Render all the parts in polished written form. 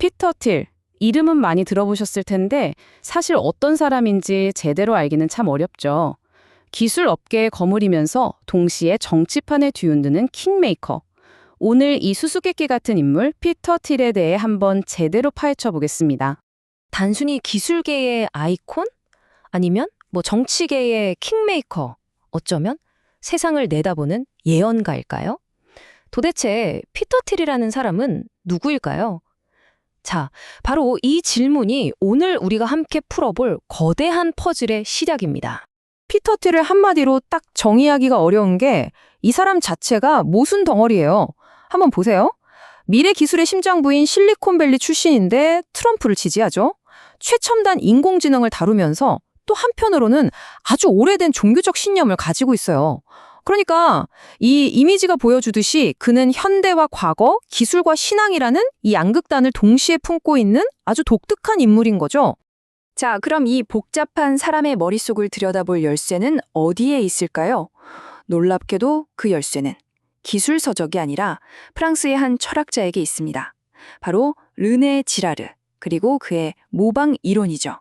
피터 틸. 이름은 많이 들어보셨을 텐데 사실 어떤 사람인지 제대로 알기는 참 어렵죠. 기술 업계에 거물이면서 동시에 정치판에 뒤흔드는 킹메이커. 오늘 이 수수께끼 같은 인물 피터 틸에 대해 한번 제대로 파헤쳐 보겠습니다. 단순히 기술계의 아이콘? 아니면 정치계의 킹메이커? 어쩌면 세상을 내다보는 예언가일까요? 도대체 피터 틸이라는 사람은 누구일까요? 자, 바로 이 질문이 오늘 우리가 함께 풀어볼 거대한 퍼즐의 시작입니다. 피터 틸을 한마디로 딱 정의하기가 어려운 게 이 사람 자체가 모순 덩어리예요. 한번 보세요. 미래 기술의 심장부인 실리콘밸리 출신인데 트럼프를 지지하죠. 최첨단 인공지능을 다루면서 또 한편으로는 아주 오래된 종교적 신념을 가지고 있어요. 그러니까 이 이미지가 보여주듯이 그는 현대와 과거, 기술과 신앙이라는 이 양극단을 동시에 품고 있는 아주 독특한 인물인 거죠. 자, 그럼 이 복잡한 사람의 머릿속을 들여다볼 열쇠는 어디에 있을까요? 놀랍게도 그 열쇠는 기술 서적이 아니라 프랑스의 한 철학자에게 있습니다. 바로 르네 지라르, 그리고 그의 모방 이론이죠.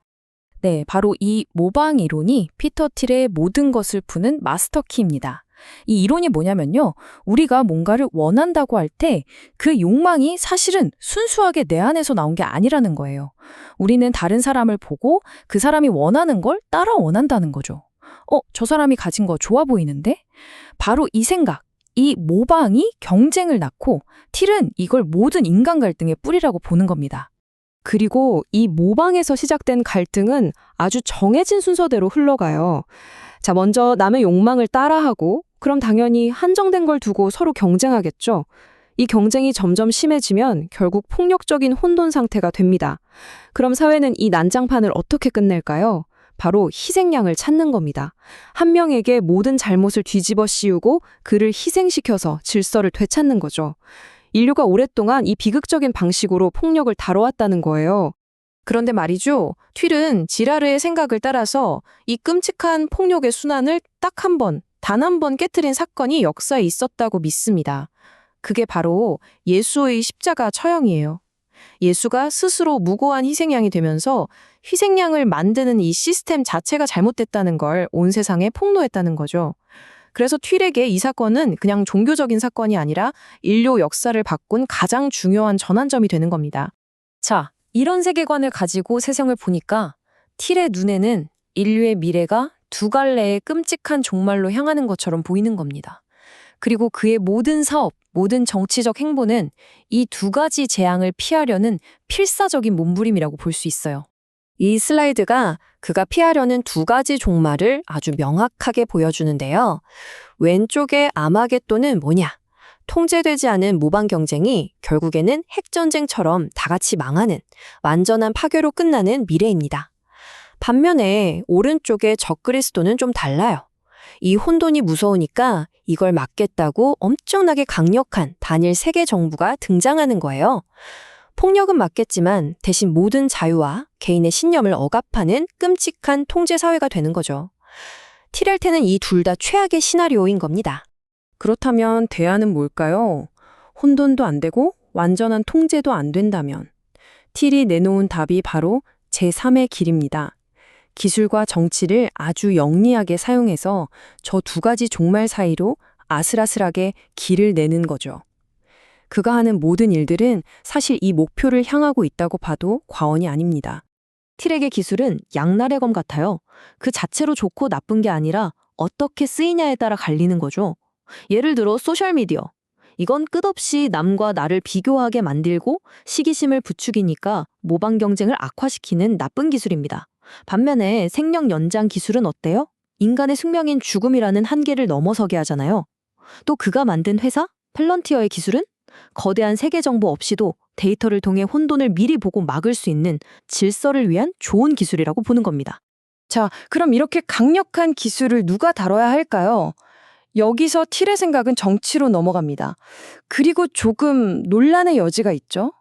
네, 바로 이 모방 이론이 피터 틸의 모든 것을 푸는 마스터키입니다. 이 이론이 뭐냐면요. 우리가 뭔가를 원한다고 할 때 그 욕망이 사실은 순수하게 내 안에서 나온 게 아니라는 거예요. 우리는 다른 사람을 보고 그 사람이 원하는 걸 따라 원한다는 거죠. 저 사람이 가진 거 좋아 보이는데? 바로 이 생각, 이 모방이 경쟁을 낳고 틸은 이걸 모든 인간 갈등의 뿌리라고 보는 겁니다. 그리고 이 모방에서 시작된 갈등은 아주 정해진 순서대로 흘러가요. 자, 먼저 남의 욕망을 따라하고 그럼 당연히 한정된 걸 두고 서로 경쟁하겠죠. 이 경쟁이 점점 심해지면 결국 폭력적인 혼돈 상태가 됩니다. 그럼 사회는 이 난장판을 어떻게 끝낼까요? 바로 희생양을 찾는 겁니다. 한 명에게 모든 잘못을 뒤집어 씌우고 그를 희생시켜서 질서를 되찾는 거죠. 인류가 오랫동안 이 비극적인 방식으로 폭력을 다뤄왔다는 거예요. 그런데 말이죠. 틸은 지라르의 생각을 따라서 이 끔찍한 폭력의 순환을 딱 한 번, 단 한 번 깨트린 사건이 역사에 있었다고 믿습니다. 그게 바로 예수의 십자가 처형이에요. 예수가 스스로 무고한 희생양이 되면서 희생양을 만드는 이 시스템 자체가 잘못됐다는 걸 온 세상에 폭로했다는 거죠. 그래서 틸에게 이 사건은 그냥 종교적인 사건이 아니라 인류 역사를 바꾼 가장 중요한 전환점이 되는 겁니다. 자, 이런 세계관을 가지고 세상을 보니까 틸의 눈에는 인류의 미래가 두 갈래의 끔찍한 종말로 향하는 것처럼 보이는 겁니다. 그리고 그의 모든 사업, 모든 정치적 행보는 이 두 가지 재앙을 피하려는 필사적인 몸부림이라고 볼 수 있어요. 이 슬라이드가 그가 피하려는 두 가지 종말을 아주 명확하게 보여주는데요. 왼쪽의 아마겟돈은 뭐냐? 통제되지 않은 모방 경쟁이 결국에는 핵전쟁처럼 다 같이 망하는 완전한 파괴로 끝나는 미래입니다. 반면에 오른쪽의 적그리스도는 좀 달라요. 이 혼돈이 무서우니까 이걸 막겠다고 엄청나게 강력한 단일 세계 정부가 등장하는 거예요. 폭력은 맞겠지만 대신 모든 자유와 개인의 신념을 억압하는 끔찍한 통제 사회가 되는 거죠. 틸한테는 이 둘 다 최악의 시나리오인 겁니다. 그렇다면 대안은 뭘까요? 혼돈도 안 되고 완전한 통제도 안 된다면 틸이 내놓은 답이 바로 제3의 길입니다. 기술과 정치를 아주 영리하게 사용해서 저 두 가지 종말 사이로 아슬아슬하게 길을 내는 거죠. 그가 하는 모든 일들은 사실 이 목표를 향하고 있다고 봐도 과언이 아닙니다. 틸에게 기술은 양날의 검 같아요. 그 자체로 좋고 나쁜 게 아니라 어떻게 쓰이냐에 따라 갈리는 거죠. 예를 들어 소셜미디어. 이건 끝없이 남과 나를 비교하게 만들고 시기심을 부추기니까 모방 경쟁을 악화시키는 나쁜 기술입니다. 반면에 생명 연장 기술은 어때요? 인간의 숙명인 죽음이라는 한계를 넘어서게 하잖아요. 또 그가 만든 회사? 펠런티어의 기술은? 거대한 세계 정보 없이도 데이터를 통해 혼돈을 미리 보고 막을 수 있는 질서를 위한 좋은 기술이라고 보는 겁니다. 자, 그럼 이렇게 강력한 기술을 누가 다뤄야 할까요? 여기서 틸의 생각은 정치로 넘어갑니다. 그리고 조금 논란의 여지가 있죠.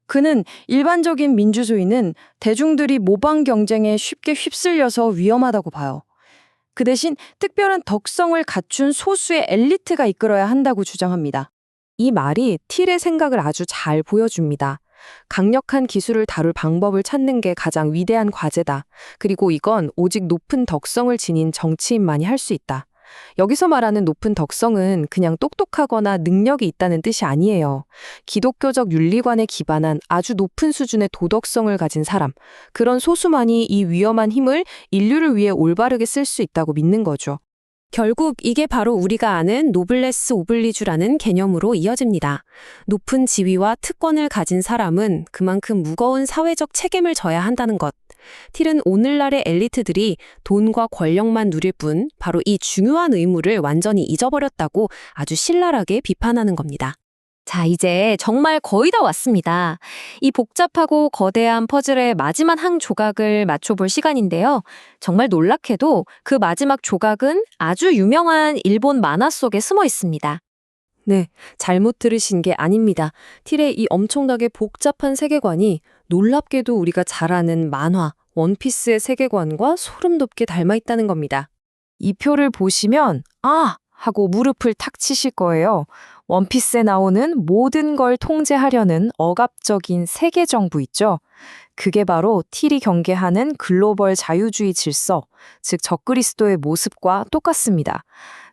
그는 일반적인 민주주의는 대중들이 모방 경쟁에 쉽게 휩쓸려서 위험하다고 봐요. 그 대신 특별한 덕성을 갖춘 소수의 엘리트가 이끌어야 한다고 주장합니다. 이 말이 틸의 생각을 아주 잘 보여줍니다. 강력한 기술을 다룰 방법을 찾는 게 가장 위대한 과제다. 그리고 이건 오직 높은 덕성을 지닌 정치인만이 할 수 있다. 여기서 말하는 높은 덕성은 그냥 똑똑하거나 능력이 있다는 뜻이 아니에요. 기독교적 윤리관에 기반한 아주 높은 수준의 도덕성을 가진 사람, 그런 소수만이 이 위험한 힘을 인류를 위해 올바르게 쓸 수 있다고 믿는 거죠. 결국 이게 바로 우리가 아는 노블레스 오블리주라는 개념으로 이어집니다. 높은 지위와 특권을 가진 사람은 그만큼 무거운 사회적 책임을 져야 한다는 것. 틸은 오늘날의 엘리트들이 돈과 권력만 누릴 뿐 바로 이 중요한 의무를 완전히 잊어버렸다고 아주 신랄하게 비판하는 겁니다. 자, 이제 정말 거의 다 왔습니다. 이 복잡하고 거대한 퍼즐의 마지막 한 조각을 맞춰볼 시간인데요. 정말 놀랍게도 그 마지막 조각은 아주 유명한 일본 만화 속에 숨어 있습니다. 네, 잘못 들으신 게 아닙니다. 틸의 이 엄청나게 복잡한 세계관이 놀랍게도 우리가 잘 아는 만화, 원피스의 세계관과 소름 돋게 닮아 있다는 겁니다. 이 표를 보시면 아! 하고 무릎을 탁 치실 거예요. 원피스에 나오는 모든 걸 통제하려는 억압적인 세계 정부 있죠. 그게 바로 틸이 경계하는 글로벌 자유주의 질서, 즉 적그리스도의 모습과 똑같습니다.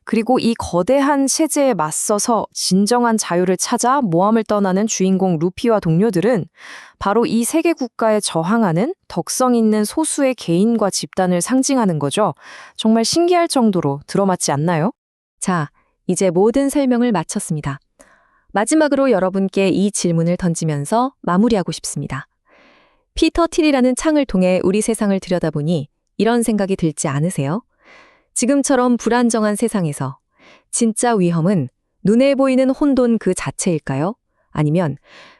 그리고 이 거대한 체제에 맞서서 진정한 자유를 찾아 모함을 떠나는 주인공 루피와 동료들은 바로 이 세계 국가에 저항하는 덕성 있는 소수의 개인과 집단을 상징하는 거죠. 정말 신기할 정도로 들어맞지 않나요? 자, 이제 모든 설명을 마쳤습니다. 마지막으로 여러분께 이 질문을 던지면서 마무리하고 싶습니다. 피터 틸이라는 창을 통해 우리 세상을 들여다보니 이런 생각이 들지 않으세요? 지금처럼 불안정한 세상에서 진짜 위험은 눈에 보이는 혼돈 그 자체일까요? 아니면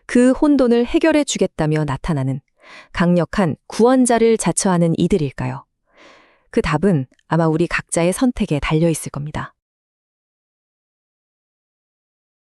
그 혼돈을 해결해 주겠다며 나타나는 강력한 구원자를 자처하는 이들일까요? 그 답은 아마 우리 각자의 선택에 달려 있을 겁니다.